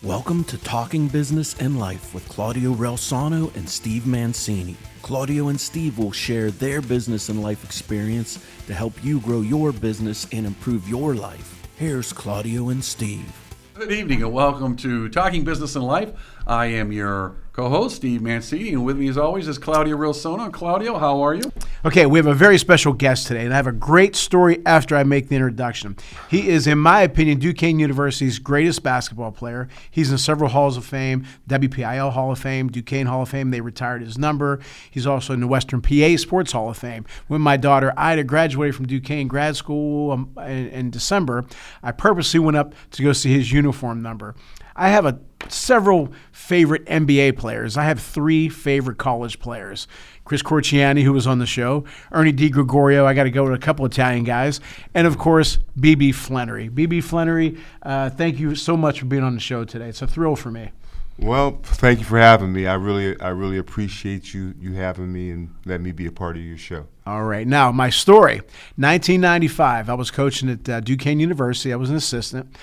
Welcome to Talking Business and Life with Claudio Reilsono and Steve Mancini. Claudio and Steve will share their business and life experience to help you grow your business and improve your life. Here's Claudio and Steve. Good evening and welcome to Talking Business and Life. I am your co-host, Steve Mancini, and with me as always is Claudio Reilsono. Claudio, how are you? Okay, we have a very special guest today, and I have a great story after I make the introduction. He is, in my opinion, Duquesne University's greatest basketball player. He's in several Halls of Fame, WPIL Hall of Fame, Duquesne Hall of Fame. They retired his number. He's also in the Western PA Sports Hall of Fame. When my daughter Ida graduated from Duquesne grad school in December, I purposely went up to go see his uniform number. I have several favorite NBA players. I have three favorite college players. Chris Corciani, who was on the show, Ernie DiGregorio, I got to go with a couple Italian guys, and of course, B.B. Flenory. B.B. Flenory, thank you so much for being on the show today. It's a thrill for me. Well, thank you for having me. I really appreciate you having me and letting me be a part of your show. All right. Now, my story. 1995, I was coaching at Duquesne University. I was an assistant.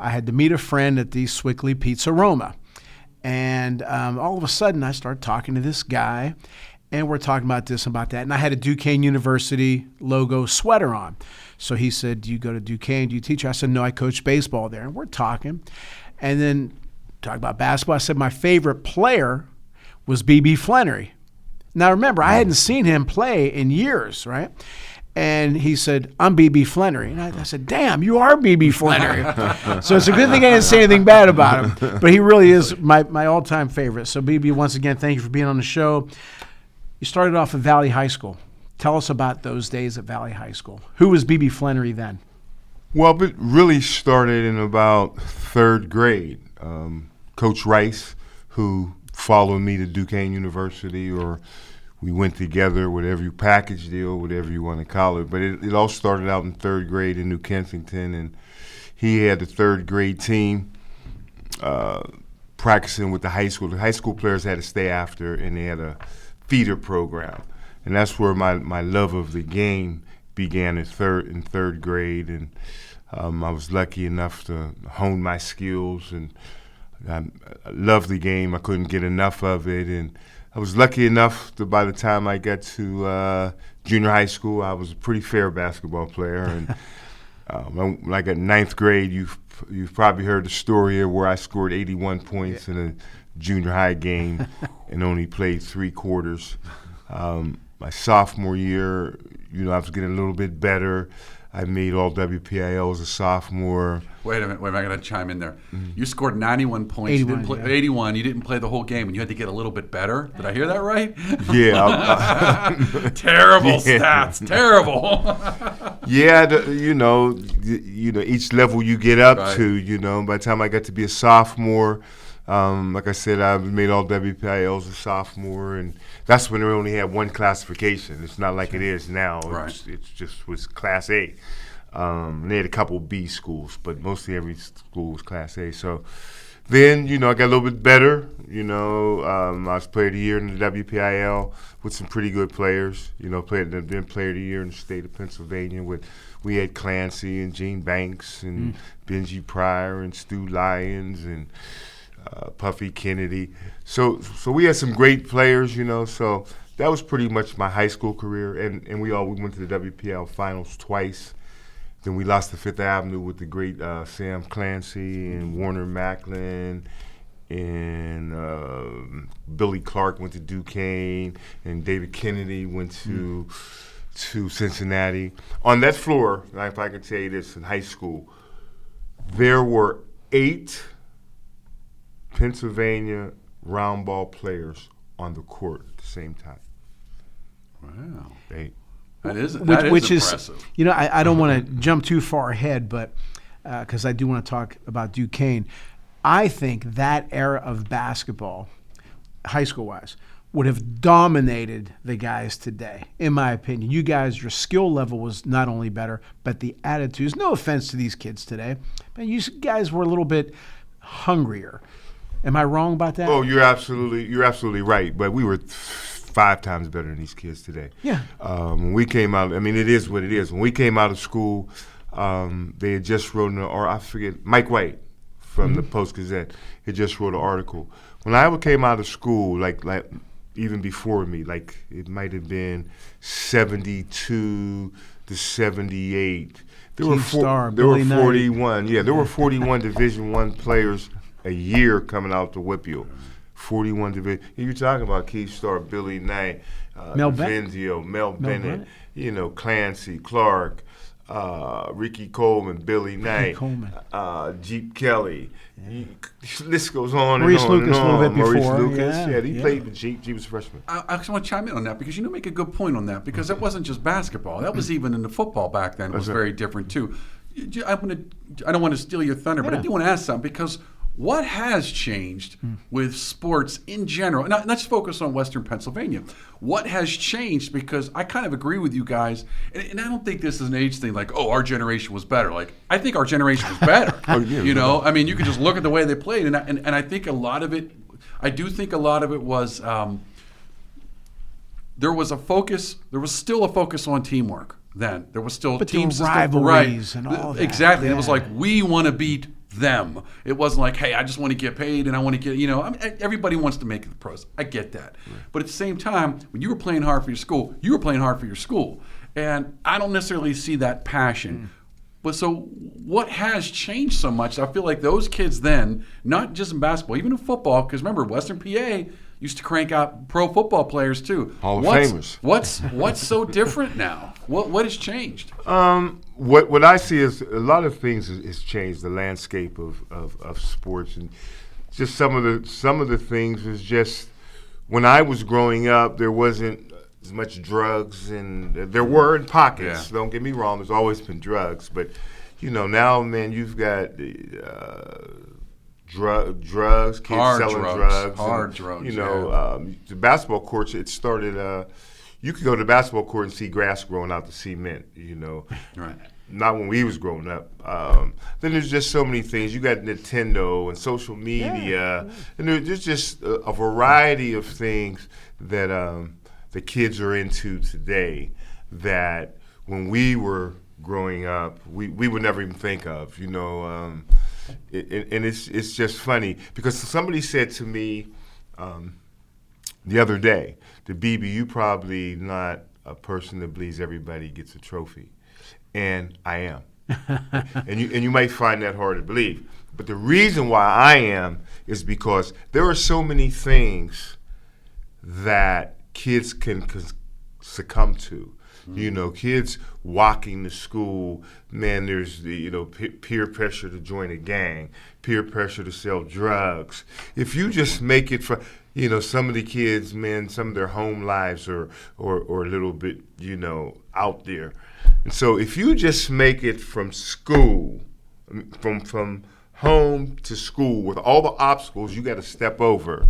I had to meet a friend at the Swickley Pizza Roma. And all of a sudden, I started talking to this guy, and we're talking about this and about that. And I had a Duquesne University logo sweater on. So he said, "Do you go to Duquesne? Do you teach?" I said, "No, I coach baseball there." And we're talking. And then talking about basketball, I said my favorite player was B.B. Flenory. Now, remember, I hadn't seen him play in years, right? And he said, "I'm B.B. Flenory." And I said, "Damn, you are B.B. Flenory." So it's a good thing I didn't say anything bad about him. But he really is my all-time favorite. So, B.B., once again, thank you for being on the show. You started off at Valley High School. Tell us about those days at Valley High School. Who was B.B. Flenory then? Well, it really started in about third grade. Coach Rice, who followed me to Duquesne University, or we went together, whatever you package deal, whatever you want to call it. But it all started out in third grade in New Kensington, and he had the third grade team practicing with the high school. The high school players had to stay after, and they had a feeder program. And that's where my love of the game began in third grade. And I was lucky enough to hone my skills, and I loved the game. I couldn't get enough of it, and I was lucky enough that by the time I got to junior high school, I was a pretty fair basketball player. And when I got ninth grade, you've probably heard the story of where I scored 81 points in a junior high game and only played 3 quarters. My sophomore year, I was getting a little bit better. I made all WPIL as a sophomore. Wait a minute, I got to chime in there. You scored 91 points. 81, 81. You didn't play the whole game, and you had to get a little bit better. Did I hear that right? Yeah. Terrible stats. Terrible. Yeah, each level you get up to, by the time I got to be a sophomore, like I said, I made all WPIL as a sophomore, and that's when they only had one classification. It's not like it is now. Right. It just was Class A. They had a couple B schools, but mostly every school was Class A. So then, I got a little bit better. I was Player of the Year in the WPIL with some pretty good players. Been Player of the Year in the state of Pennsylvania we had Clancy and Gene Banks and Benji Pryor and Stu Lyons and Puffy Kennedy. So we had some great players, so that was pretty much my high school career. And we went to the WPL finals twice. Then we lost to Fifth Avenue with the great Sam Clancy and Warner Macklin, and Billy Clark went to Duquesne, and David Kennedy went to Cincinnati. On that floor, if I can tell you this, in high school, there were 8 Pennsylvania round ball players on the court at the same time. Wow. 8. That is impressive. I don't want to jump too far ahead, but because I do want to talk about Duquesne. I think that era of basketball, high school-wise, would have dominated the guys today, in my opinion. You guys, your skill level was not only better, but the attitudes. No offense to these kids today, but you guys were a little bit hungrier. Am I wrong about that? Oh, you're absolutely right. But we were 5 times better than these kids today. Yeah. When we came out, it is what it is. When we came out of school, they had just wrote, I forget, Mike White from the Post-Gazette. It just wrote an article. When I came out of school, like even before me, like it might have been 72 to 78. There were 41. Yeah, there were 41 Division I players a year coming out to Whitfield. 41 division. You're talking about Keith Starr, Billy Knight, Mel Bennett, Clancy, Clark, Ricky Coleman, Billy Knight, Jeep Kelly. List goes on Maurice and on Lucas and on. a little bit Maurice before. Lucas, he played with Jeep. Jeep was a freshman. I just want to chime in on that because you make a good point on that because that wasn't just basketball. That was even in the football back then. It was very different too. I don't want to steal your thunder, but I do want to ask something because what has changed with sports in general? Now, let's focus on Western Pennsylvania. What has changed? Because I kind of agree with you guys, and I don't think this is an age thing like, oh, our generation was better. Like, I think our generation was better. I mean, you could just look at the way they played, and I think a lot of it, I do think a lot of it was there was still a focus on teamwork then. There was still team system, rivalries and all that. Exactly. And it was like, we want to beat them. It wasn't like, hey, I just want to get paid and I want to get, I mean, everybody wants to make it the pros. I get that. Right. But at the same time, when you were playing hard for your school, you were playing hard for your school. And I don't necessarily see that passion. But so what has changed so much? I feel like those kids then, not just in basketball, even in football, because remember, Western PA used to crank out pro football players too. Hall of Famers. What's so different now? What has changed? What I see is a lot of things has changed. The landscape of sports, and just some of the things is just when I was growing up, there wasn't as much drugs, and there were in pockets. Yeah. Don't get me wrong. There's always been drugs, but now, man, you've got drugs, kids selling drugs. Hard drugs. The basketball courts, it started, you could go to the basketball court and see grass growing out the cement, Right. Not when we was growing up. Then there's just so many things. You got Nintendo and social media, and there's just a variety of things that the kids are into today that when we were growing up, we would never even think of, and it's just funny because somebody said to me the other day, the BB, you probably not a person that believes everybody gets a trophy, and I am, and you might find that hard to believe, but the reason why I am is because there are so many things that kids can succumb to. Kids walking to school, man, there's the, peer pressure to join a gang, peer pressure to sell drugs. If you just make it for, some of the kids, man, some of their home lives are a little bit, out there. And so if you just make it from school, from home to school with all the obstacles you got to step over,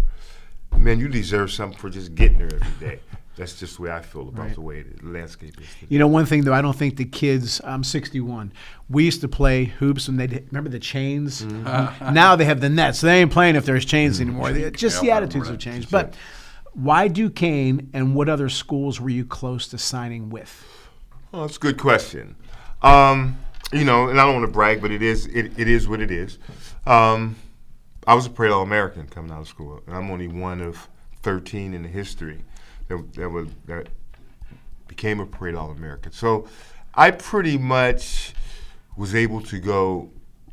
man, you deserve something for just getting there every day. That's just the way I feel about the way the landscape is today. One thing, though, I don't think the kids, I'm 61, we used to play hoops and remember the chains? Mm-hmm. Now they have the nets. So they ain't playing if there's chains anymore. Just the attitudes have changed. But why Duquesne, and what other schools were you close to signing with? Well, that's a good question. And I don't want to brag, but it is what it is. I was a parade All-American coming out of school, and I'm only one of 13 in the history that became a parade All-American. So I pretty much was able to go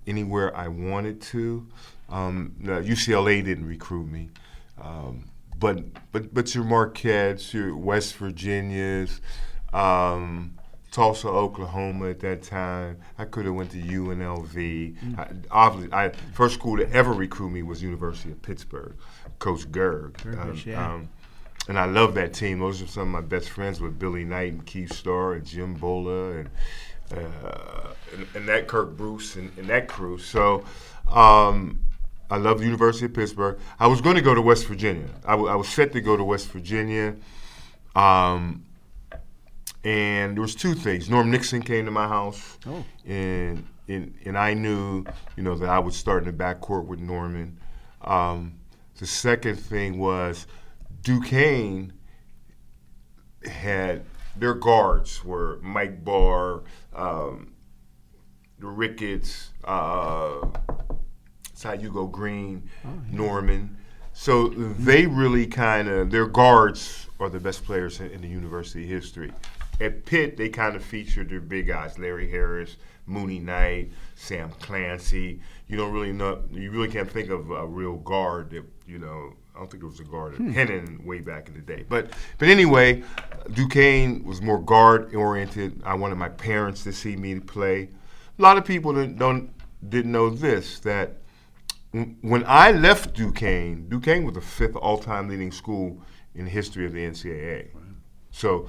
anywhere I wanted to. UCLA didn't recruit me, but your Marquettes, your West Virginias, Tulsa, Oklahoma at that time. I could have went to UNLV. First school to ever recruit me was University of Pittsburgh, Coach Gerg. And I love that team. Those are some of my best friends with Billy Knight and Keith Starr and Jim Bola and that Kirk Bruce and that crew. So I love the University of Pittsburgh. I was going to go to West Virginia. I was set to go to West Virginia. And there was two things. Norm Nixon came to my house, and I knew, that I would start in the backcourt with Norman. The second thing was Duquesne had their guards were Mike Barr, the Ricketts, Cy Hugo Green, Norman. So they really their guards are the best players in the university history. At Pitt, they kind of featured their big guys, Larry Harris, Mooney Knight, Sam Clancy. You really can't think of a real guard that, I don't think there was a guard at Hennon way back in the day. But anyway, Duquesne was more guard-oriented. I wanted my parents to see me play. A lot of people didn't know this, that when I left Duquesne was the 5th all-time leading school in the history of the NCAA. Right. So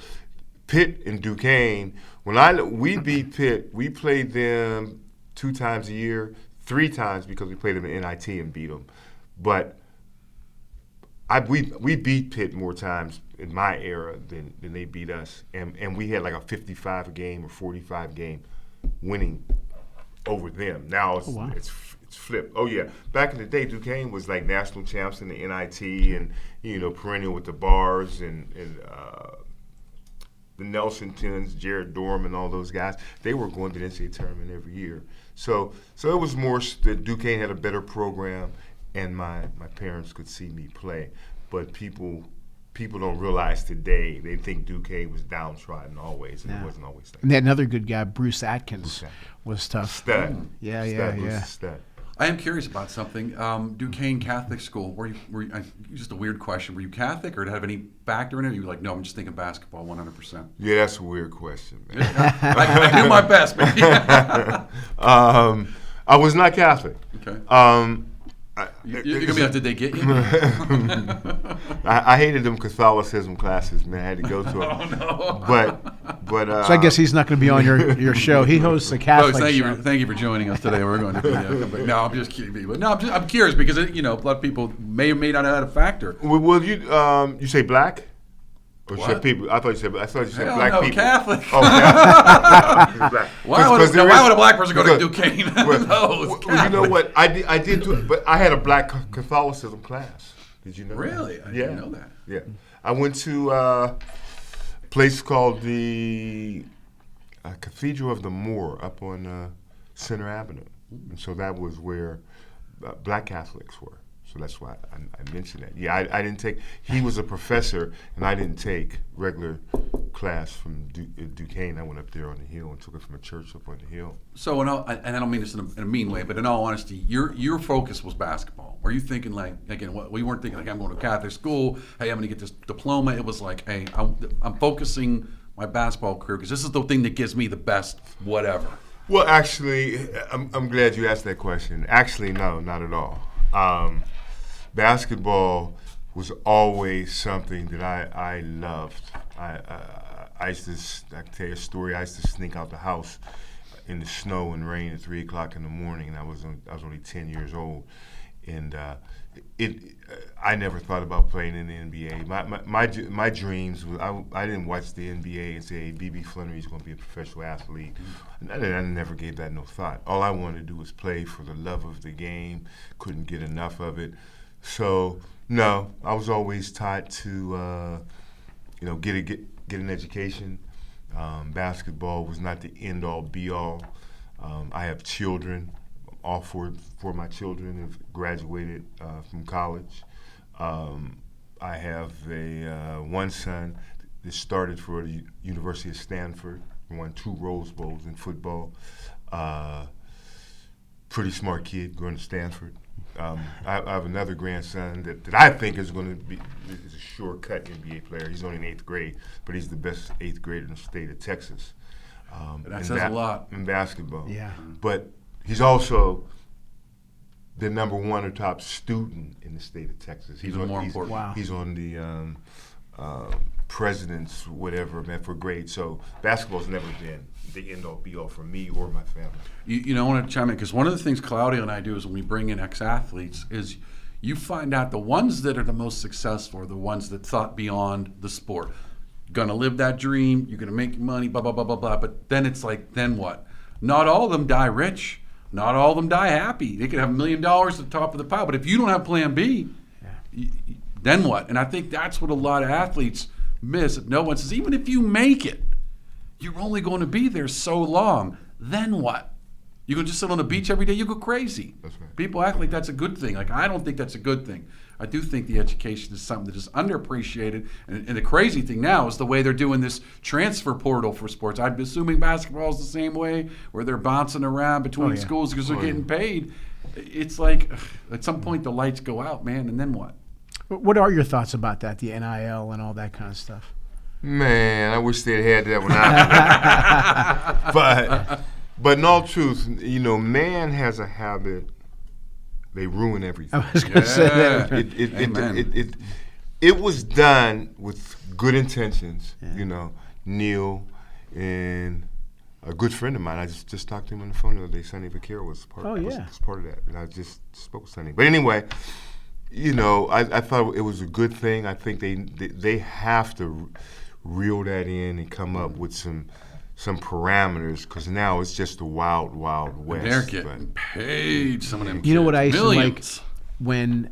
Pitt and Duquesne, we beat Pitt, we played them 2 times a year, 3 times because we played them in NIT and beat them. But we beat Pitt more times in my era than they beat us. And we had like a 55 game or 45 game winning over them. Now it's flipped. Oh yeah, back in the day, Duquesne was like national champs in the NIT and perennial with the bars and the Nelsingtons, Jared Dorm, and all those guys. They were going to the NCAA tournament every year. So it was more that Duquesne had a better program, and my parents could see me play. But people don't realize today, they think Duquesne was downtrodden always, and it wasn't always that. And they had another good guy, Bruce Atkins, was tough. Stud. Yeah. Stud. I am curious about something. Duquesne Catholic School. Were you just a weird question? Were you Catholic, or did it have any factor in it? Or you were like, no, I'm just thinking basketball, 100%. Yeah, that's a weird question, man. I do my best, man. I was not Catholic. Okay. You're gonna be like, did they get you? I hated them Catholicism classes, man. I had to go to them. Oh no. But so I guess he's not going to be on your show. He hosts a Catholic show. Thank you for joining us today. We're going to no, I'm just kidding. But no, I'm curious because a lot of people may or may not have had a factor. Well, you say black? Or What? People? I thought you said black No, people. Catholic. Oh, Catholic. Black. Why would a black person go to Duquesne? Well, you know what? I did too, but I had a black Catholicism class. Did you know? Really? That? I didn't know that. Yeah. I went to a place called the Cathedral of the Moor up on Center Avenue, and so that was where black Catholics were. So that's why I mentioned that. Yeah, I didn't take. He was a professor, and I didn't take regular class from Duquesne. I went up there on the hill and took it from a church up on the hill. So, and I don't mean this in a mean way, but in all honesty, your focus was basketball. Were you thinking we weren't thinking like I'm going to Catholic school. Hey, I'm going to get this diploma. It was like, hey, I'm focusing my basketball career because this is the thing that gives me the best whatever. Well, actually, I'm glad you asked that question. Actually, no, not at all. Basketball was always something that I loved. I used to, I can tell you a story. I used to sneak out the house in the snow and rain at 3 o'clock in the morning, and I was only 10 years old, and I never thought about playing in the NBA. My dreams was I didn't watch the NBA and say, hey, B.B. Flenory is going to be a professional athlete. I never gave that no thought. All I wanted to do was play for the love of the game. Couldn't get enough of it. So no, I was always taught to get an education. Basketball was not the end all be all. I have children. All four of my children have graduated from college. I have one son that started for the University of Stanford, won 2 Rose Bowls in football. Pretty smart kid going to Stanford. I have another grandson that I think is going to be a sure-cut NBA player. He's only in 8th grade, but he's the best 8th grader in the state of Texas. That says a lot. In basketball. Yeah. But he's also the number 1 or top student in the state of Texas. He's on the president's whatever Medford grade. So basketball's never been the end all be all for me or my family. I want to chime in because one of the things Claudio and I do is when we bring in ex-athletes is you find out the ones that are the most successful are the ones that thought beyond the sport. Gonna live that dream, you're gonna make money, blah, blah, blah, blah, blah. But then it's like, then what? Not all of them die rich. Not all of them die happy. They could have $1 million at the top of the pile. But if you don't have plan B, then what? And I think that's what a lot of athletes miss. No one says, even if you make it, you're only going to be there so long. Then what? You can just sit on the beach every day, you go crazy. That's right. People act like that's a good thing. Like, I don't think that's a good thing. I do think the education is something that is underappreciated. And the crazy thing now is the way they're doing this transfer portal for sports. I'm assuming basketball is the same way, where they're bouncing around between schools because they're getting paid. It's like, at some point the lights go out, man, and then what? What are your thoughts about that, the NIL and all that kind of stuff? Man, I wish they had that when I was. But in all truth, you know, man has a habit. They ruin everything. I was going to say that. It was done with good intentions. You know, Neil and a good friend of mine. I just talked to him on the phone the other day. Sonny Vaquero was part of that, and I just spoke with Sonny. But anyway, you know, I thought it was a good thing. I think they have to reel that in and come up with some parameters, because now it's just the wild west. They're getting paid, some of them You know what I used millions. to like when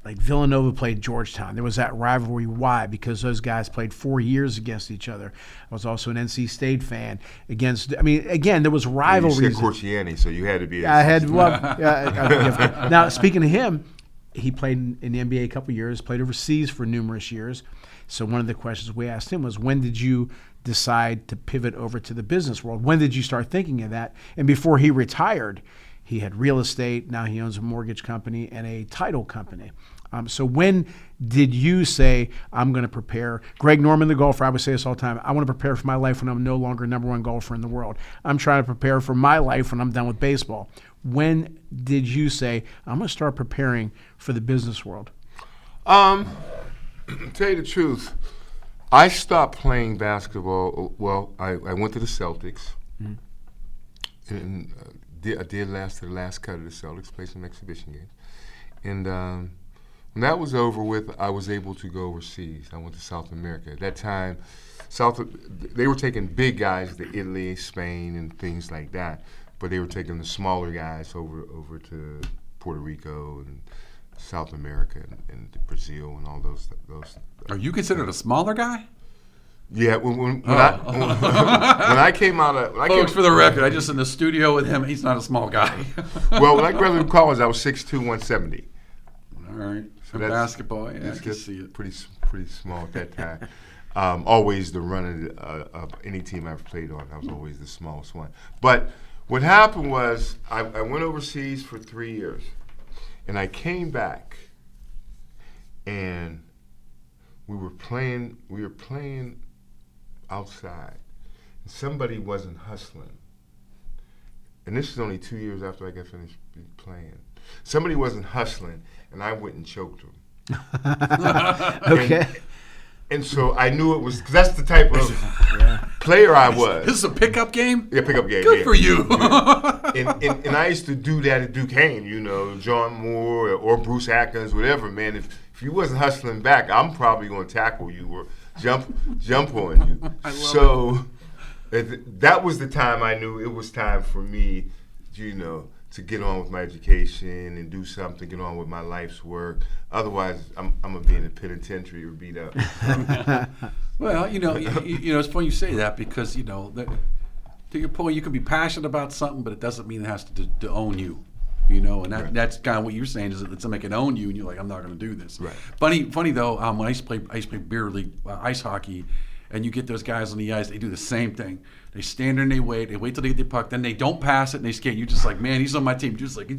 like Villanova played Georgetown? There was that rivalry. Why? Because those guys played 4 years against each other. I was also an NC State fan against. I mean, again, there was rivalries. You said Corciani, so you had to be. I had. Well, now speaking of him, he played in the NBA a couple years, played overseas for numerous years. So one of the questions we asked him was, when did you decide to pivot over to the business world? When did you start thinking of that? And before he retired, he had real estate. Now he owns a mortgage company and a title company. So when did you say, I'm going to prepare? Greg Norman, the golfer, I would say this all the time. I want to prepare for my life when I'm no longer number one golfer in the world. I'm trying to prepare for my life when I'm done with baseball. When did you say, I'm going to start preparing for the business world? Tell you the truth, I stopped playing basketball. Well, I went to the Celtics, and I did last to the last cut of the Celtics, played some exhibition games. And when that was over with, I was able to go overseas. I went to South America. At that time, they were taking big guys to Italy, Spain, and things like that, but they were taking the smaller guys over to Puerto Rico and South America and Brazil and all those. Are you considered a smaller guy? Yeah, when I came out of Folks, for the record, I just in the studio with him. He's not a small guy. Well, when I graduated college, I was 6'2", 170. All right, So from basketball, yeah, I can see it. Pretty small at that time. Always the runner of any team I've played on. I was always the smallest one. But what happened was I went overseas for 3 years. And I came back, and we were playing outside. And somebody wasn't hustling. And this is only 2 years after I got finished playing. Somebody wasn't hustling, and I went and choked him. Okay. And so I knew it was, because that's the type of player I was. This is a pickup game? Yeah, pickup game. Good for you. And I used to do that at Duquesne, you know, John Moore or Bruce Atkins, whatever, man. If you wasn't hustling back, I'm probably going to tackle you or jump on you. So that was the time I knew it was time for me, you know, to get on with my education and do something, get on with my life's work. Otherwise, I'm gonna be in a penitentiary or beat up. Well, you know, it's funny you say that, because you know that, to your point, you can be passionate about something, but it doesn't mean it has to own you. You know, and that's kind of what you're saying, is that something can own you, and you're like, I'm not going to do this. Right. Funny though, when I used to play beer league ice hockey, and you get those guys on the ice, they do the same thing. They stand there and they wait till they get the puck, then they don't pass it and they skate. You're just like, man, he's on my team. Just like,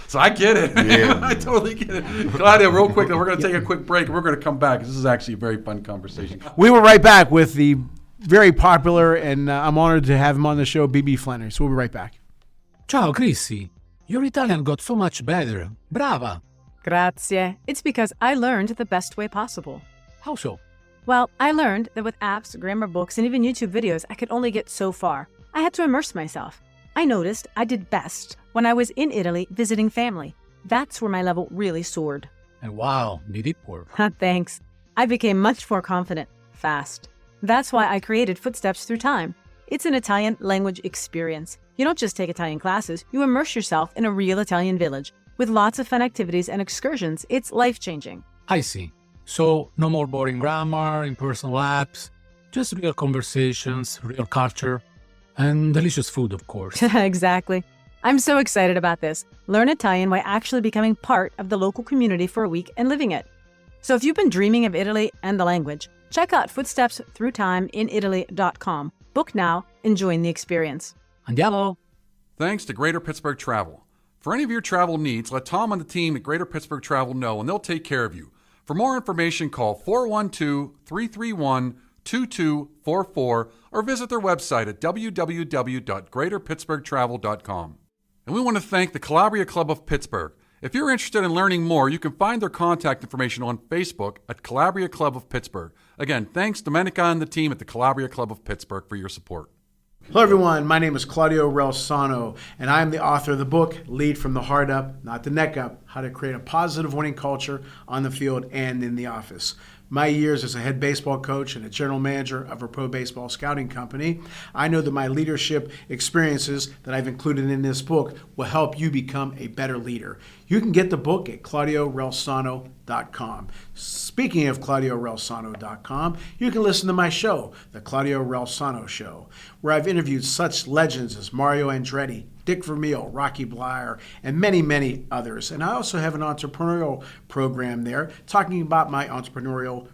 so I get it. Yeah. I totally get it. Claudio, real quick, we're going to take a quick break, and we're going to come back. This is actually a very fun conversation. We were right back with the very popular, and I'm honored to have him on the show, B.B. Flenory. So we'll be right back. Ciao, Chrissy. Your Italian got so much better. Brava. Grazie. It's because I learned the best way possible. How so? Well, I learned that with apps, grammar books, and even YouTube videos, I could only get so far. I had to immerse myself. I noticed I did best when I was in Italy visiting family. That's where my level really soared. And wow, did it work? Thanks. I became much more confident, fast. That's why I created Footsteps Through Time. It's an Italian language experience. You don't just take Italian classes, you immerse yourself in a real Italian village. With lots of fun activities and excursions, it's life-changing. I see. So, no more boring grammar, impersonal apps, just real conversations, real culture. And delicious food, of course. Exactly. I'm so excited about this. Learn Italian by actually becoming part of the local community for a week and living it. So if you've been dreaming of Italy and the language, check out Footsteps Through Time in Italy.com. Book now and join the experience. Andiamo! Thanks to Greater Pittsburgh Travel. For any of your travel needs, let Tom and the team at Greater Pittsburgh Travel know, and they'll take care of you. For more information, call 412-331-2244 or visit their website at www.greaterpittsburghtravel.com. And we want to thank the Calabria Club of Pittsburgh. If you're interested in learning more, you can find their contact information on Facebook at Calabria Club of Pittsburgh. Again, thanks Domenica and the team at the Calabria Club of Pittsburgh for your support. Hello, everyone. My name is Claudio Reilsono, and I am the author of the book, Lead from the Heart Up, Not the Neck Up, How to Create a Positive Winning Culture on the Field and in the Office. My years as a head baseball coach and a general manager of a pro baseball scouting company, I know that my leadership experiences that I've included in this book will help you become a better leader. You can get the book at ClaudioReilsono.com. Speaking of ClaudioReilsono.com, you can listen to my show, The Claudio Reilsono Show, where I've interviewed such legends as Mario Andretti, Dick Vermeil, Rocky Bleier, and many, many others. And I also have an entrepreneurial program there talking about my entrepreneurial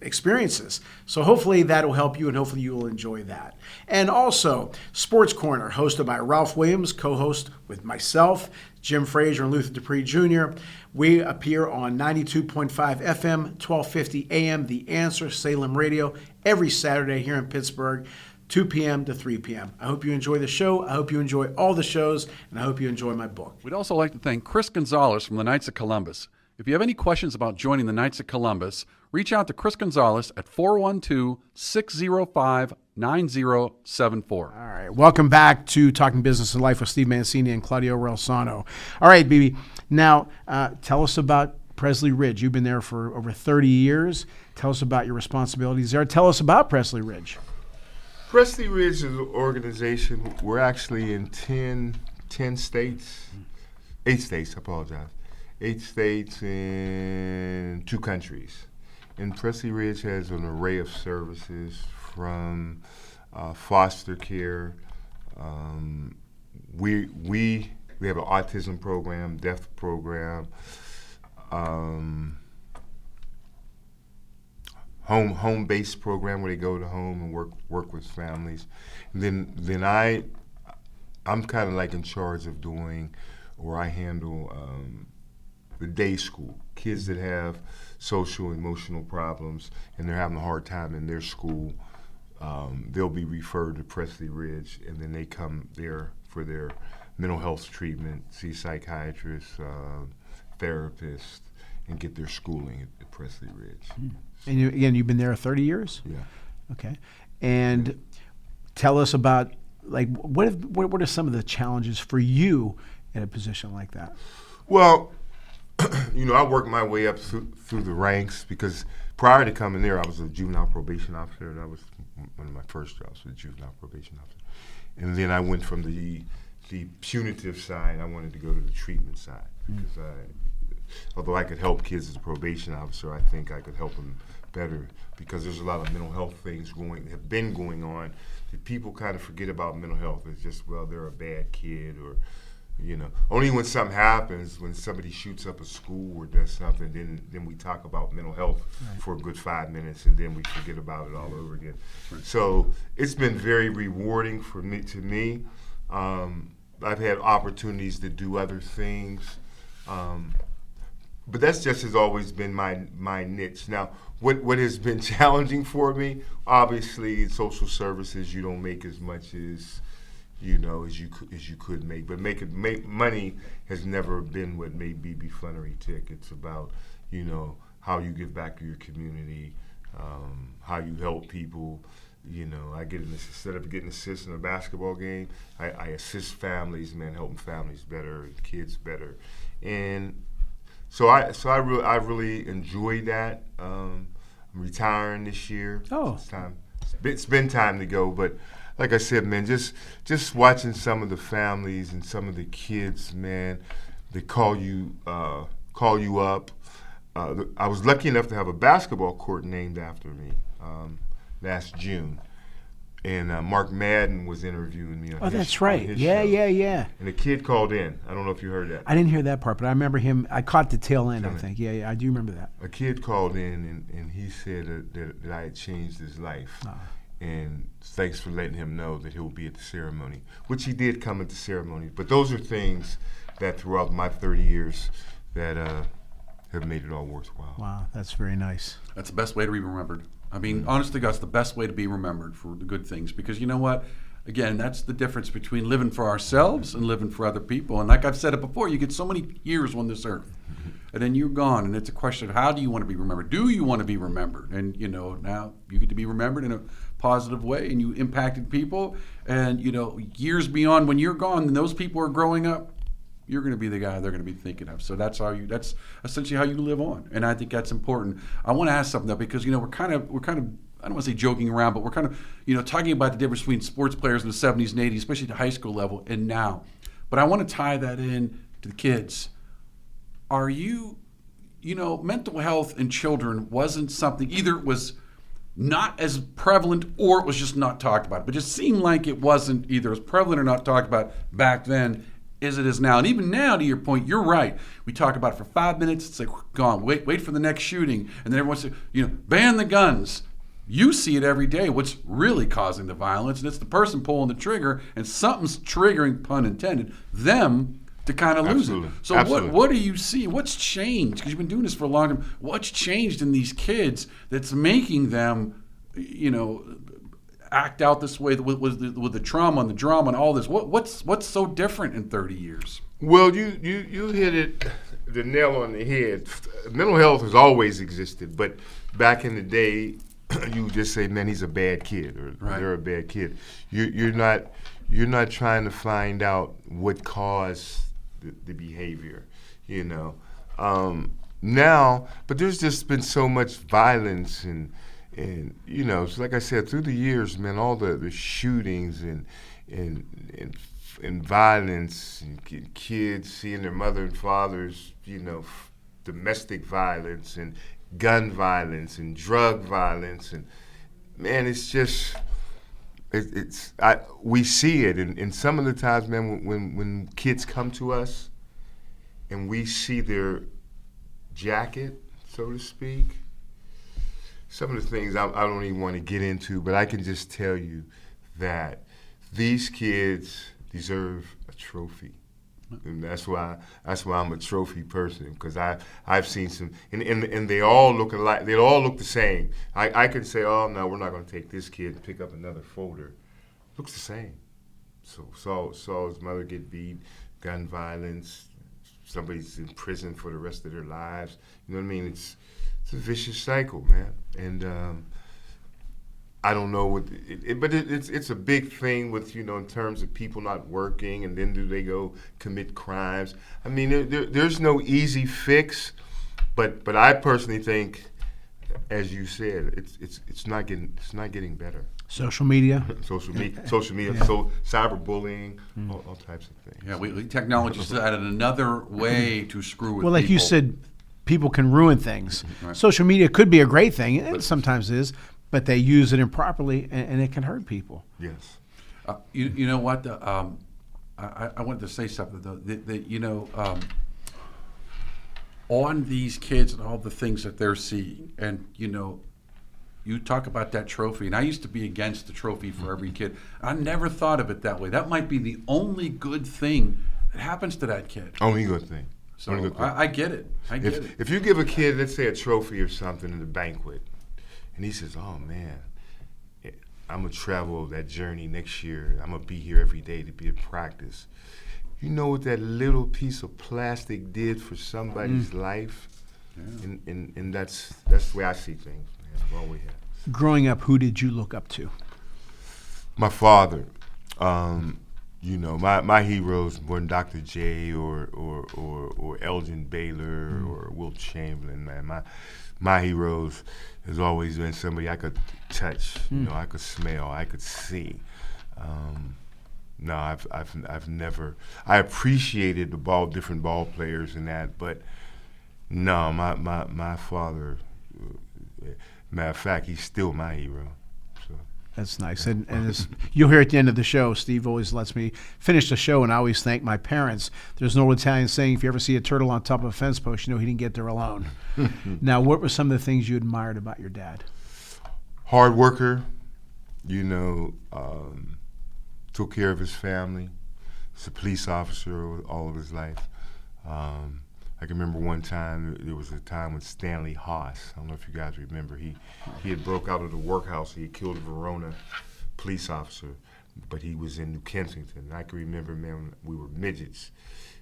experiences. So hopefully that will help you, and hopefully you will enjoy that. And also, Sports Corner, hosted by Ralph Williams, co-host with myself, Jim Frazier, and Luther Dupree Jr. We appear on 92.5 FM, 1250 AM, The Answer, Salem Radio, every Saturday here in Pittsburgh, 2 p.m. to 3 p.m. I hope you enjoy the show. I hope you enjoy all the shows, and I hope you enjoy my book. We'd also like to thank Chris Gonzalez from the Knights of Columbus. If you have any questions about joining the Knights of Columbus, reach out to Chris Gonzalez at 412-605-9074. All right. Welcome back to Talking Business and Life with Steve Mancini and Claudio Reilsono. All right, BB. Now, tell us about Presley Ridge. You've been there for over 30 years. Tell us about your responsibilities there. Tell us about Presley Ridge. Presley Ridge is an organization. We're actually in 10 states, 8 states, I apologize. 8 states in 2 countries. And Presley Ridge has an array of services from foster care. We have an autism program, deaf program, home-based program where they go to home and work with families. And then I'm kind of like in charge of doing, or I handle the day school. Kids that have social, emotional problems and they're having a hard time in their school, they'll be referred to Presley Ridge, and then they come there for their mental health treatment, see psychiatrists, therapists, and get their schooling at Presley Ridge. And you've been there 30 years? Yeah. Okay. And tell us about, like, what are some of the challenges for you in a position like that? Well, I worked my way up through the ranks, because prior to coming there, I was a juvenile probation officer. That was one of my first jobs, was a juvenile probation officer. And then I went from the punitive side, I wanted to go to the treatment side, because although I could help kids as a probation officer, I think I could help them better, because there's a lot of mental health things have been going on that people kind of forget about mental health. It's just, well, they're a bad kid, or only when something happens, when somebody shoots up a school or does something, then we talk about mental health for a good 5 minutes, and then we forget about it all over again. Right. So it's been very rewarding to me. I've had opportunities to do other things, but that's just has always been my niche. Now, what has been challenging for me, obviously, in social services, you don't make as much as as you could make, but make money has never been what made B.B. Flenory tick. It's about how you give back to your community, how you help people. I get instead of getting assists in a basketball game, I assist families, helping families better, kids better, and so I really enjoy that. I'm retiring this year. Oh, it's time. It's been time to go, but like I said, man, just watching some of the families and some of the kids, man, they call you up. I was lucky enough to have a basketball court named after me last June. and Mark Madden was interviewing me. Oh, that's right. Yeah, show. yeah. And a kid called in. I don't know if you heard that. I didn't hear that part, but I remember him. I caught the tail end, I think. Yeah, I do remember that. A kid called in, and he said that I had changed his life. And thanks for letting him know that he'll be at the ceremony, which he did come at the ceremony. But those are things that throughout my 30 years that have made it all worthwhile. Wow, that's very nice. That's the best way to be remembered. I mean, honest to God, it's the best way to be remembered for the good things. Because you know what? Again, that's the difference between living for ourselves and living for other people. And like I've said it before, you get so many years on this earth. And then you're gone. And it's a question of how do you want to be remembered? Do you want to be remembered? And, you know, now you get to be remembered in a positive way. And you impacted people. And, you know, years beyond when you're gone and those people are growing up, you're going to be the guy they're going to be thinking of. So that's essentially how you live on. And I think that's important. I want to ask something though, because, you know, we're kind of, I don't want to say joking around, but we're kind of, you know, talking about the difference between sports players in the 70s and 80s, especially at the high school level and now. But I want to tie that in to the kids. Are you know, mental health in children wasn't something, either it was not as prevalent or it was just not talked about. But it just seemed like it wasn't either as prevalent or not talked about back then as it is now. And even now, to your point, you're right. We talk about it for 5 minutes, it's like gone. Wait for the next shooting. And then everyone says, you know, ban the guns. You see it every day, what's really causing the violence, and it's the person pulling the trigger, and something's triggering, pun intended, them to kind of lose it. So what do you see? What's changed? Because you've been doing this for a long time. What's changed in these kids that's making them, you know, act out this way with the trauma and the drama and all this? What's so different in 30 years? Well, you hit it the nail on the head. Mental health has always existed, but back in the day, you would just say, "Man, he's a bad kid," or "They're a bad kid." You're not trying to find out what caused the behavior, you know. Now, but there's just been so much violence and you know, so like I said, through the years, man, all the shootings and violence and kids seeing their mother and fathers, you know, domestic violence and gun violence and drug violence, and man, it's just we see it, and some of the times, man, when kids come to us and we see their jacket, so to speak, some of the things I don't even want to get into, but I can just tell you that these kids deserve a trophy. And that's why I'm a trophy person, because I've seen some, and they all look alike. They all look the same. I can say, oh no, we're not going to take this kid and pick up another folder. Looks the same. So saw his mother get beat, gun violence. Somebody's in prison for the rest of their lives. You know what I mean? It's a vicious cycle, man. And I don't know what, but it's a big thing with, you know, in terms of people not working, and then do they go commit crimes? I mean, there's no easy fix, but I personally think, as you said, it's not getting better. Social media, so cyberbullying, all types of things. Yeah, technology has added another way to screw with people. Well, like you said, people can ruin things. Right. Social media could be a great thing, and it sometimes is, but they use it improperly, and it can hurt people. Yes. You know what? I wanted to say something though. That you know, on these kids and all the things that they're seeing, and you know, you talk about that trophy, and I used to be against the trophy for every kid. I never thought of it that way. That might be the only good thing that happens to that kid. Only good thing. So I get it. I get it. If you give a kid, let's say, a trophy or something in a banquet, and he says, "Oh man, I'm gonna travel that journey next year. I'm gonna be here every day to be at practice." You know what that little piece of plastic did for somebody's life, and that's the way I see things. Man, all we have. Growing up, who did you look up to? My father. You know, my heroes weren't Dr. J or Elgin Baylor or Wilt Chamberlain. Man, my heroes has always been somebody I could touch. You know, I could smell, I could see. No, I've never. I appreciated the different ball players and that, but no, my father. Matter of fact, he's still my hero. So That's nice. And you'll hear at the end of the show, Steve always lets me finish the show, and I always thank my parents. There's an old Italian saying, if you ever see a turtle on top of a fence post, you know he didn't get there alone. Now, what were some of the things you admired about your dad? Hard worker, took care of his family. He's a police officer all of his life. I can remember one time, there was a time when Stanley Haas, I don't know if you guys remember, he had broke out of the workhouse. He had killed a Verona police officer, but he was in New Kensington. And I can remember, man, we were midgets.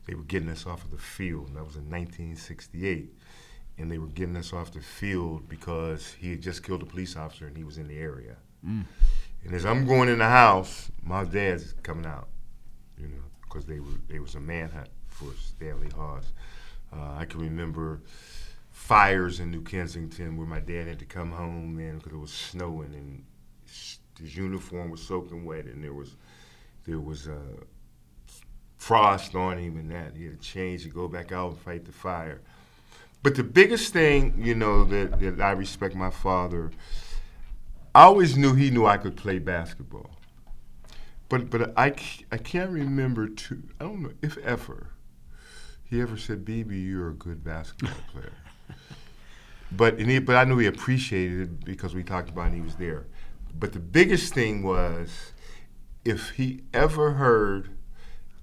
They were getting us off of the field. That was in 1968. And they were getting us off the field because he had just killed a police officer and he was in the area. And as I'm going in the house, my dad's coming out, because there was a manhunt for Stanley Haas. I can remember fires in New Kensington where my dad had to come home, man, because it was snowing and his uniform was soaking wet, and there was frost on him, and that he had to change to go back out and fight the fire. But the biggest thing, that I respect my father, I always knew he knew I could play basketball. But I can't remember I don't know if ever he ever said, "BB, you're a good basketball player." But I knew he appreciated it because we talked about it and he was there. But the biggest thing was, if he ever heard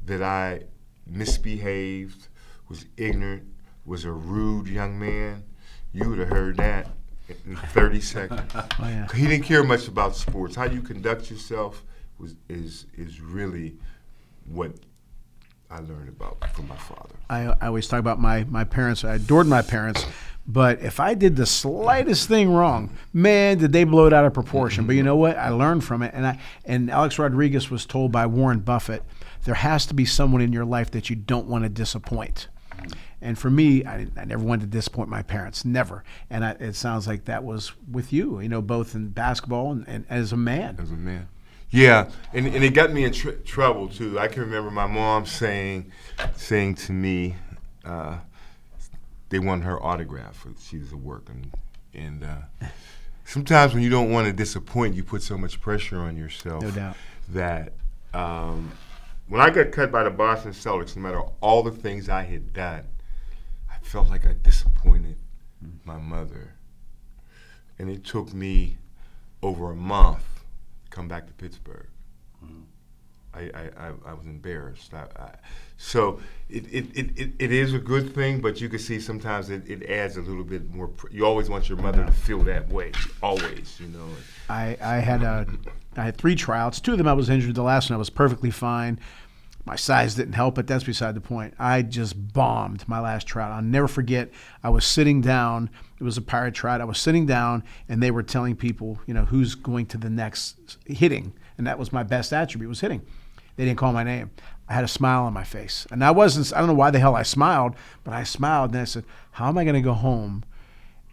that I misbehaved, was ignorant, was a rude young man, you would have heard that in 30 seconds. Oh, yeah. He didn't care much about sports. How you conduct yourself is really what I learned about from my father. I always talk about my parents. I adored my parents, but if I did the slightest thing wrong, man, did they blow it out of proportion. But you know what? I learned from it. And Alex Rodriguez was told by Warren Buffett, there has to be someone in your life that you don't want to disappoint. And for me, I never wanted to disappoint my parents, never. And it sounds like that was with you, both in basketball and as a man. As a man. Yeah, and it got me in trouble, too. I can remember my mom saying to me, they wanted her autograph. She was at work. And sometimes when you don't want to disappoint, you put so much pressure on yourself. No doubt. That when I got cut by the Boston Celtics, no matter all the things I had done, I felt like I disappointed my mother. And it took me over a month to come back to Pittsburgh. I was embarrassed. So it is a good thing, but you can see sometimes it adds a little bit more. You always want your mother to feel that way, always, I had 3 tryouts. 2 of them I was injured. The last one I was perfectly fine. My size didn't help, but that's beside the point. I just bombed my last tryout. I'll never forget, I was sitting down. It was a Pirate tryout. I was sitting down, and they were telling people, who's going to the next hitting. And that was my best attribute, was hitting. They didn't call my name. I had a smile on my face. And I don't know why the hell I smiled, but I smiled, and I said, how am I going to go home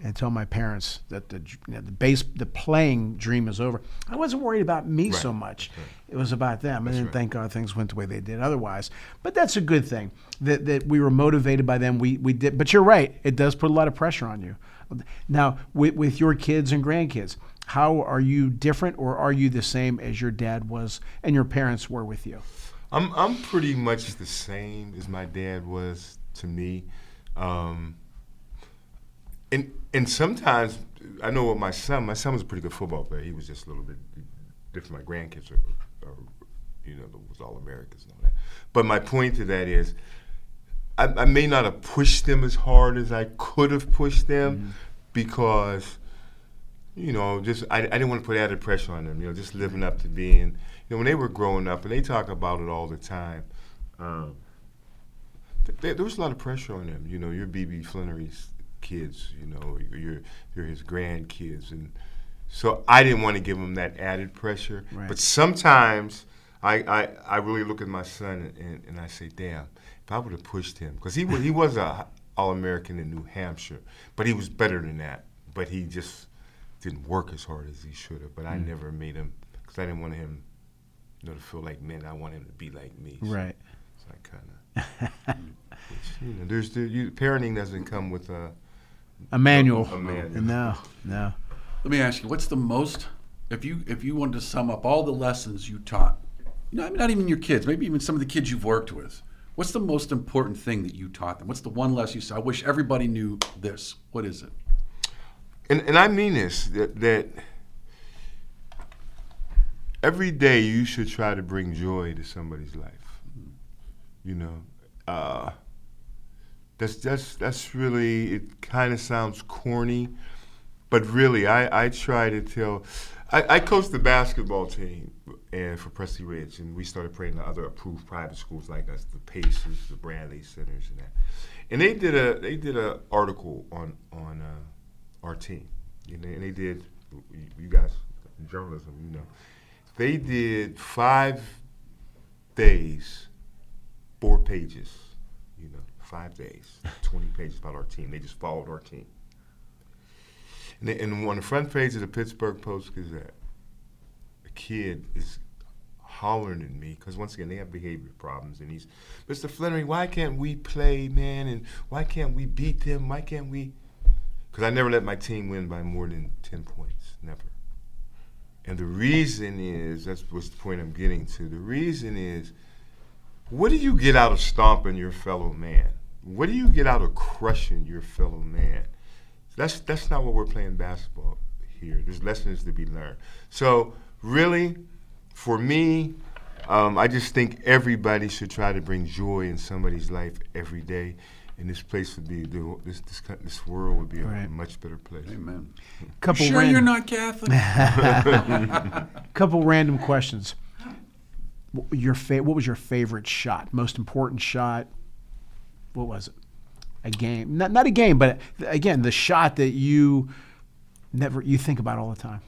and tell my parents that the playing dream is over? I wasn't worried about me so much. Right. It was about them. And then thank God things went the way they did otherwise. But that's a good thing that we were motivated by them. We did. But you're right. It does put a lot of pressure on you. Now, with your kids and grandkids, how are you different, or are you the same as your dad was and your parents were with you? I'm pretty much the same as my dad was to me. And sometimes, I know with my son was a pretty good football player. He was just a little bit different. My grandkids are was all Americans and all that. But my point to that is, I may not have pushed them as hard as I could have pushed them because, I didn't want to put added pressure on them, just living up to being, when they were growing up, and they talk about it all the time, there was a lot of pressure on them. You're B.B. Flenory's kids, you're his grandkids. And so I didn't want to give him that added pressure. Right. But sometimes I really look at my son and I say, damn, if I would have pushed him, because he was a All-American in New Hampshire, but he was better than that. But he just didn't work as hard as he should have. But I never made him, because I didn't want him to feel like men. I want him to be like me. Right. So I kind of, parenting doesn't come with a manual. A manual. No. Let me ask you, what's the most if you wanted to sum up all the lessons you taught, not even your kids, maybe even some of the kids you've worked with, what's the most important thing that you taught them? What's the one lesson you said, I wish everybody knew this? What is it? And I mean this, that every day you should try to bring joy to somebody's life. You know, that's really, it kind of sounds corny, but really I try to tell. I coached the basketball team and for Preston Ridge, and we started playing the other approved private schools like us, the Pacers, the Bradley Centers, and that. And they did a article on our team, and they did, you guys, journalism, they did 5 days, 4 pages, 5 days, 20 pages about our team. They just followed our team. And on the front page of the Pittsburgh Post-Gazette, a kid is hollering at me, because once again, they have behavior problems, and he's, Mr. Flenory, why can't we play, man, and why can't we beat them? Why can't we? Because I never let my team win by more than 10 points, never. And the reason is, that's what's the point I'm getting to, the reason is, what do you get out of stomping your fellow man? What do you get out of crushing your fellow man? That's not what we're playing basketball here. There's lessons to be learned. So really, for me, I just think everybody should try to bring joy in somebody's life every day, and this place would be, this world would be a much better place. Amen. You're not Catholic? Couple random questions. What was your favorite shot? Most important shot? What was it? A game? Not a game, but again, the shot that you think about all the time.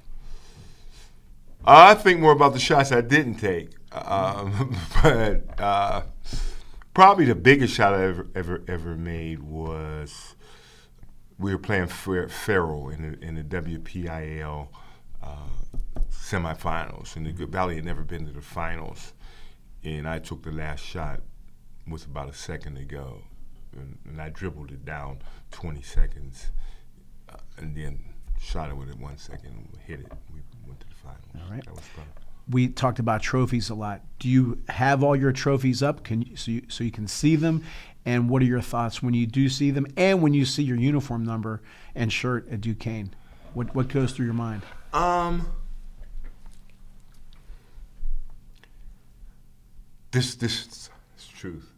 I think more about the shots I didn't take, but probably the biggest shot I ever made was we were playing Farrell in the WPIAL semifinals, and the Valley had never been to the finals, and I took the last shot with about a second to go, and I dribbled it down 20 seconds, and then shot it with it 1 second, and hit it. We went to the finals. All right. That was fun. We talked about trophies a lot. Do you have all your trophies up? So you can see them? And what are your thoughts when you do see them, and when you see your uniform number and shirt at Duquesne? What goes through your mind? This is truth.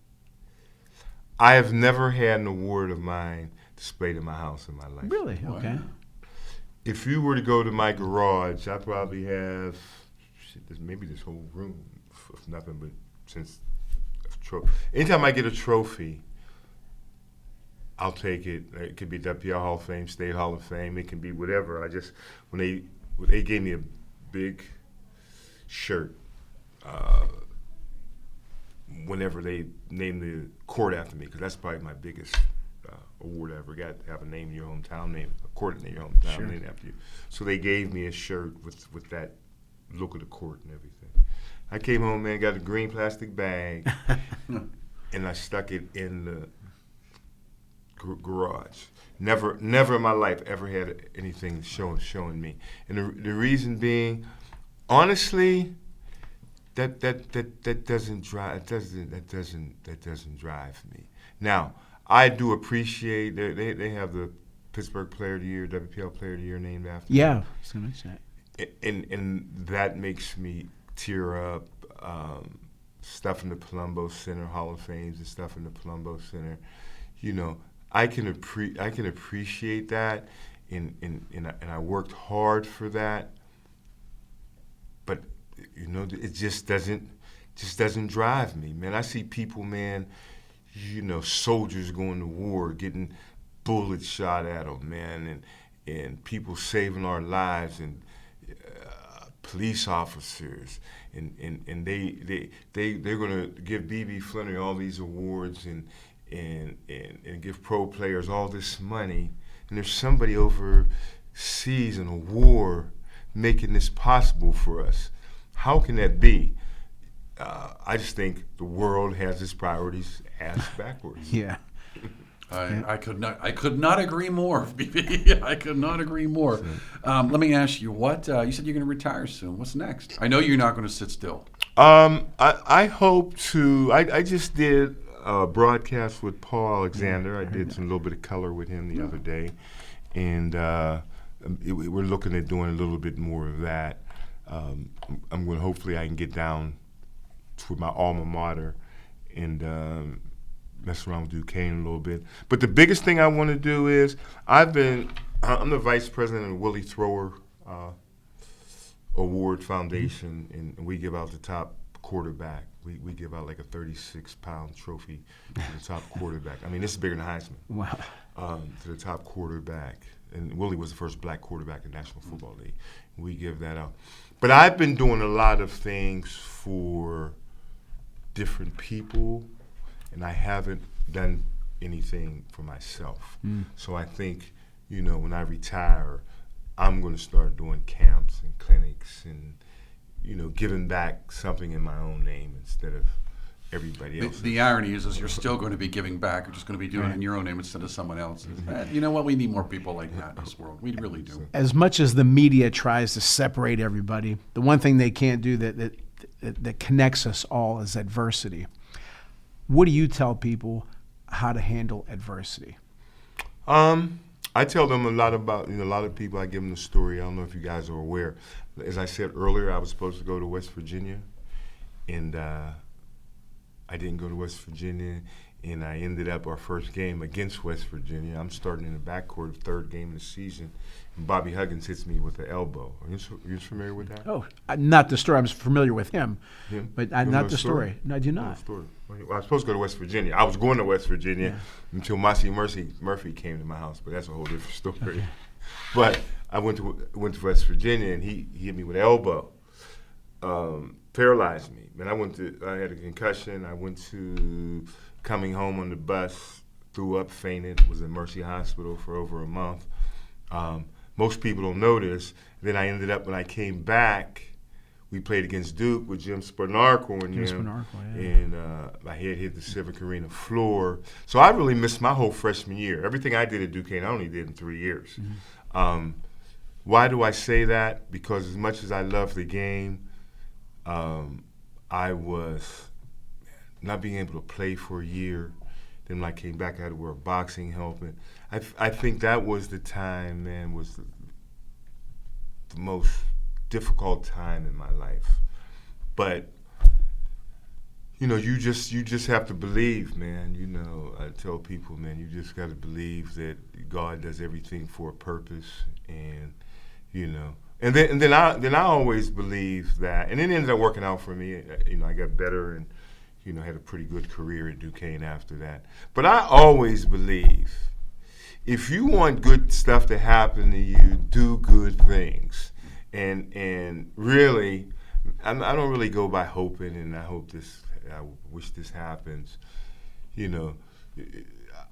I have never had an award of mine displayed in my house in my life. Really? Okay. If you were to go to my garage, I probably have maybe this whole room of nothing but anytime I get a trophy, I'll take it. It could be WPL Hall of Fame, State Hall of Fame. It can be whatever. When they gave me a big shirt, whenever they named the court after me, because that's probably my biggest award I ever got, to have a name in your hometown, a court in your hometown named after you. So they gave me a shirt with that look of the court and everything. I came home, man, got a green plastic bag, and I stuck it in the garage. Never in my life ever had anything showing me. And the reason being, honestly, that doesn't drive me. Now, I do appreciate they have the Pittsburgh Player of the Year, WPL Player of the Year named after me. Yeah, I was going to mention that. And that makes me tear up. Stuff in the Palumbo Center, Hall of Fames and stuff in the Palumbo Center. I can appreciate that, and I worked hard for that. But it just doesn't drive me, man. I see people, man. Soldiers going to war, getting bullets shot at them, man, and people saving our lives, and police officers, and they're gonna give B.B. Flenory all these awards and give pro players all this money, and there's somebody overseas in a war making this possible for us. How can that be? I just think the world has its priorities ass backwards. Yeah. I could not agree more, BB. I could not agree more. Let me ask you, what you said you're going to retire soon. What's next? I know you're not going to sit still. I hope to. I just did a broadcast with Paul Alexander. I did some little bit of color with him the other day, and we're looking at doing a little bit more of that. I'm going to hopefully I can get down to my alma mater and mess around with Duquesne a little bit. But the biggest thing I want to do is I'm the vice president of the Willie Thrower Award Foundation, and we give out the top quarterback. We give out like a 36-pound trophy to the top quarterback. I mean, this is bigger than Heisman. Wow. To the top quarterback. And Willie was the first black quarterback in the National Football League. We give that out. But I've been doing a lot of things for different people, and I haven't done anything for myself. So I think, when I retire, I'm going to start doing camps and clinics and, giving back something in my own name instead of everybody else. The irony is you're still going to be giving back. You're just going to be doing it in your own name instead of someone else's. You know what? We need more people like that in this world. We really do. As much as the media tries to separate everybody, the one thing they can't do that connects us all is adversity. What do you tell people how to handle adversity? I tell them a lot about, a lot of people, I give them the story. I don't know if you guys are aware. As I said earlier, I was supposed to go to West Virginia, and I didn't go to West Virginia, and I ended up our first game against West Virginia. I'm starting in the backcourt, the third game of the season, and Bobby Huggins hits me with the elbow. Are you familiar with that? Oh, not the story. I'm familiar with him, but You not know the story. No, I do not. Well, I was supposed to go to West Virginia. I was going to West Virginia until Mancini Murphy came to my house, but that's a whole different story. Okay. But I went to West Virginia, and he hit me with an elbow, paralyzed me. And I had a concussion. I went to coming home on the bus, threw up, fainted, was in Mercy Hospital for over a month. Most people don't know this. Then I ended up, when I came back, we played against Duke with Jim Spanarkel and my head hit the Civic Arena floor. So I really missed my whole freshman year. Everything I did at Duquesne, I only did in 3 years. Why do I say that? Because as much as I love the game, I was not being able to play for a year. Then when I came back, I had to wear a boxing helmet. I think that was the time, man, was the most difficult time in my life. But you just have to believe, man. I tell people, man, you just got to believe that God does everything for a purpose, and and then I always believe that, and it ended up working out for me. I got better and had a pretty good career at Duquesne after that. But I always believe, if you want good stuff to happen to you, do good things. And really, I don't really go by hoping, and I wish this happens.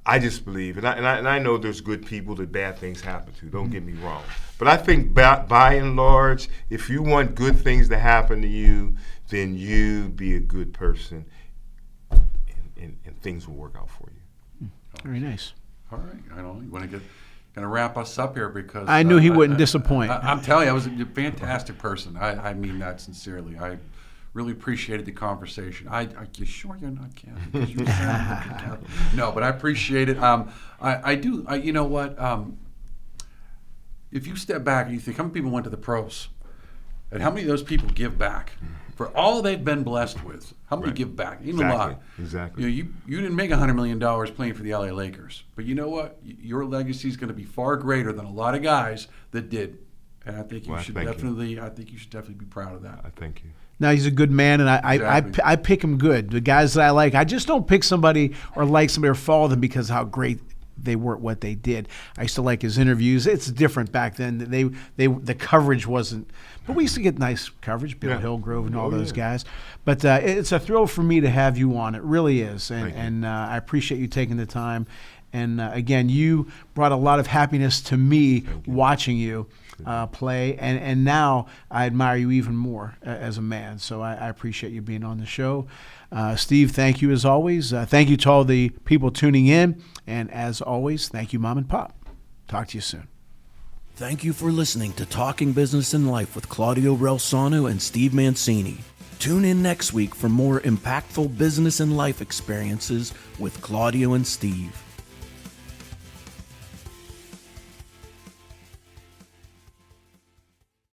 I just believe, and I know there's good people that bad things happen to. Don't get me wrong, but I think by and large, if you want good things to happen to you, then you be a good person, and things will work out for you. Very nice. All right, I don't know. You want to going to wrap us up here, because I knew he wouldn't disappoint. I'm telling you, I was a fantastic person. I mean that sincerely. I really appreciated the conversation. You sure you're not Kathy? Because you sound like Kathy. No, but I appreciate it. I do. You know what? If you step back and you think, how many people went to the pros, and how many of those people give back for all they've been blessed with? How many give back? Even a lot. Exactly. You didn't make $100 million playing for the LA Lakers, but you know what? Your legacy is going to be far greater than a lot of guys that did. And I think you should definitely. I think you should definitely be proud of that. I thank you. Now, he's a good man, and I pick him good. The guys that I like, I just don't pick somebody or like somebody or follow them because of how great they were at what they did. I used to like his interviews. It's different back then. The coverage wasn't, but we used to get nice coverage, Bill Hillgrove and all those guys. But it's a thrill for me to have you on. It really is, and I appreciate you taking the time. And again, you brought a lot of happiness to me watching you. play, and now I admire you even more as a man. So I appreciate you being on the show. Steve, thank you as always. Thank you to all the people tuning in, and as always, thank you, Mom and Pop. Talk to you soon. Thank you for listening to Talking Business and Life with Claudio Reilsono and Steve Mancini. Tune in next week for more impactful business and life experiences with Claudio and Steve.